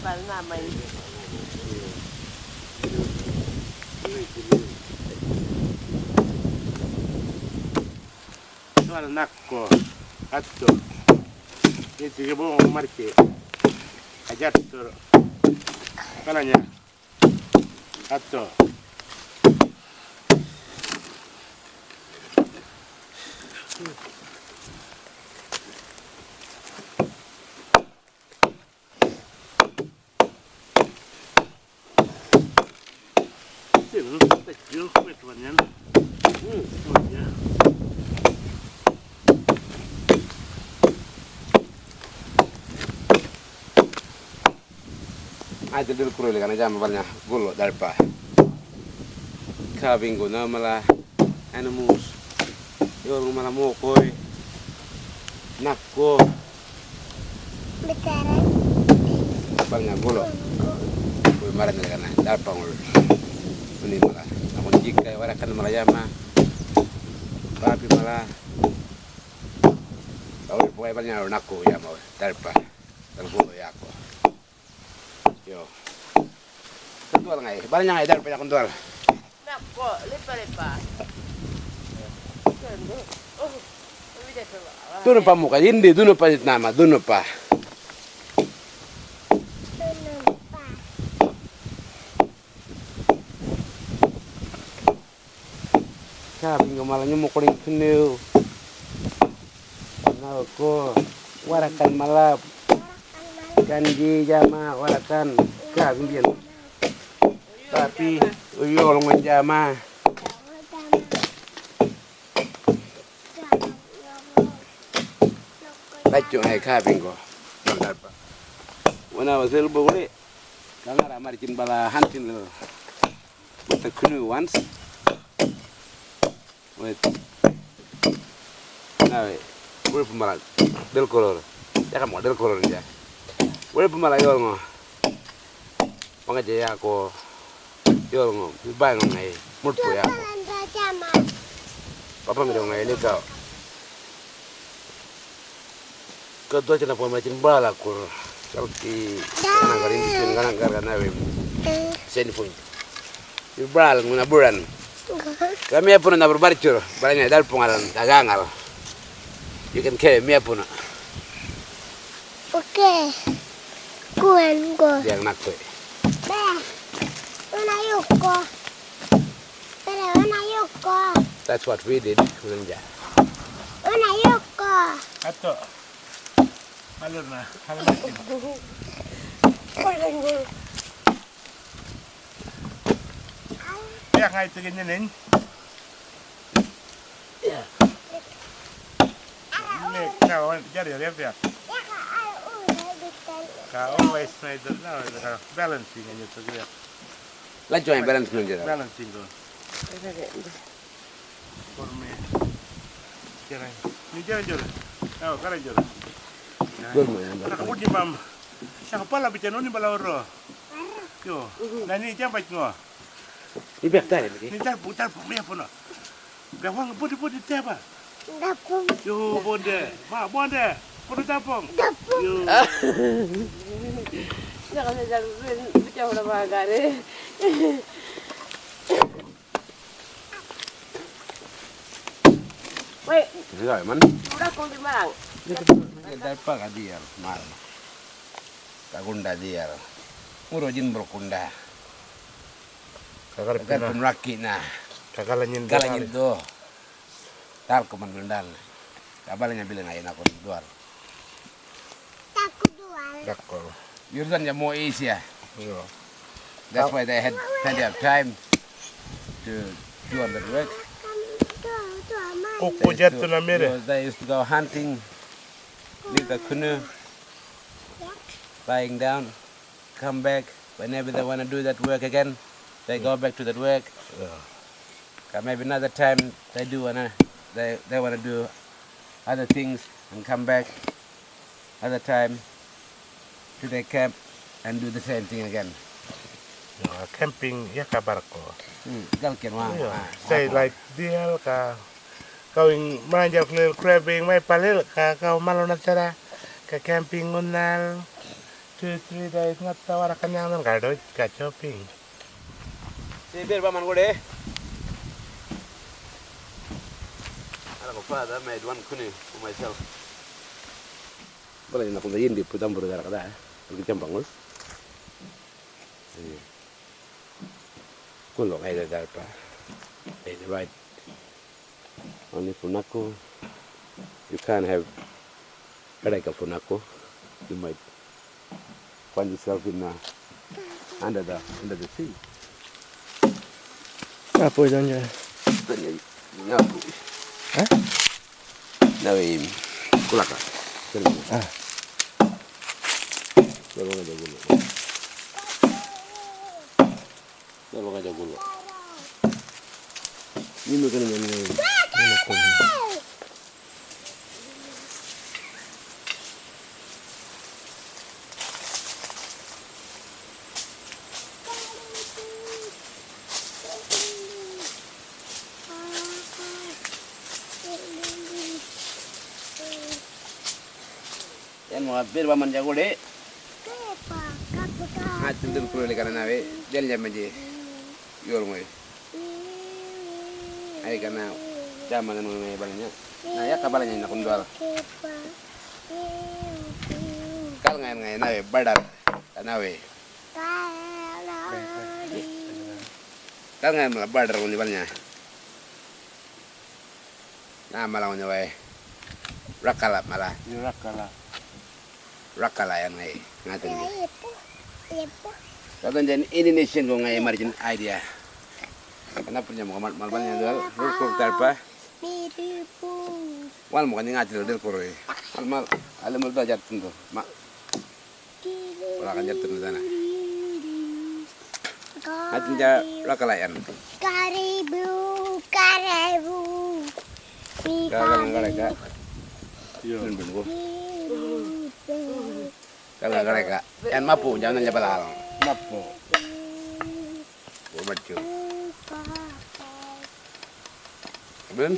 bukan nama ini. Soal nakko, atto, ini juga mau marke, ajar tur, kananya, atto. Aja dulu kurang karena jam banyak golo dari pak. Kabingo na malah animus. Yorong malah mokoi. Nakko. Bekaran. Banyak golo. Koi marah nih karena dari pangul. Ini malah. Namun jika warakan malah jama. Tapi malah. Tahu pokoknya banyak nakko ya mau dari pak. Dari golo ya aku. Yo. Kentual ngai, banyak ngai dari banyak kentual. Nakko, lepa. Oh, tidak coba. Dono pa muka, hindi dono pa nama, dono pa. Lupa. Sabi nga malah mo kuring kenu. Nako, warakan malap. Kanji jama warakan kabin. Tapi uyol menjama. Bacu ay kabin ko. When I was little boy, kangara marikin bala hunting with the canoe once. Wait. Now, we're from del color. Ya kamu del color ya. We're from Malayol ngo. Pangajaya ako. Yol ngo. Ibay ngo ngay. Murpo ya ako. Papa mi ngay likaw. Kadua cina po macin bala kur. Salki kanagarin tin kanagar na we. Sen point. Ibral nguna buran. Kami pun na berbarcur. Baranya dal pungalan dagangal. You can carry me pun. Oke. Kuan ko. Yang nak tu. Una yuko. Pero una yuko. That's what we did. Ulanja. Una yuko. Atto, malur na, halamatin. Ya ngai tu ganyan Ya. Ini kau jadi ya. Kau always made the balancing and you together. Lanjut yang balance nunjuk. Balancing tu. For me. Kira. Ni jalan jalan. Oh, kara jalan. Good man. Nak di bam. Siapa pala bicara ni bala oro. Yo. Nani jam baik ngah. Ibek tadi lagi. Ni putar me apa nak? Gawang bodi tiapa. Dapur. Yo bonde. Ma bonde. Bodi tapong. Dapur. Yo. Jangan saja bicara udah bagare. Wait, Sudah man. udah kau di Malang. Dari pak adiar mal. Kagunda diar. Murojin berkunda. Kakak Kan pemlaki nah. Kakak lanyin Galangin do. Tal keman bendal. Kabalnya bilang ayo nak luar. Takut dual. Dakol. Yurdan ya mau isi ya. Yo. That's why they had plenty of time to do all that work. Kuku jatuh na mere. They used to go hunting, leave the canoe, lying down, come back. Whenever they want to do that work again, they go back to that work. Maybe another time they want to do other things and come back. Other time to their camp and do the same thing again. Camping ya kabar ko. Galkin wah. Say like deal ka. Kau ing manja crabbing mai palil ka kau malo na cara ka camping ngunal 2-3 days nga tawara kanyang nang kado ka shopping. Si bir paman ko de. Ala ko father made one kuni for myself. Boleh nak kundayin di putam berdarah kada. Pergi campang us. Kulo kaya darpa. It's right. Only funako. You can't have like a funako. You might find yourself in under the sea. Apa jangan? Nyapu. Hah? Nawim. Kulaka. Ah. Jago aja gulu. Jago aja gulu. Ini makan yang yan mga bir paman jago de. Ngatin din kulo lekana nawe del jamaje yor moy ay kana jama na may balanya na ya kabalanya na kundwal kal ngai nawe badar nawe kal ngai mala badar kundi balanya na mala kundi wae rakala mala rakala yang ngai ngatin di Kata jadi Indonesian ko ngayon margin idea. Kenapa punya Muhammad Malban yang jual rukur terpa? Wal mau kan ngajar del koroi. Mal alam mal belajar tentu. Mak. Orang kan jatuh di sana. Hati dia rakalayan. Karibu. Kalau mereka. Yo. Kalau mereka. Yang mampu jangan jabal al. Napo. Buat cuy. Ben.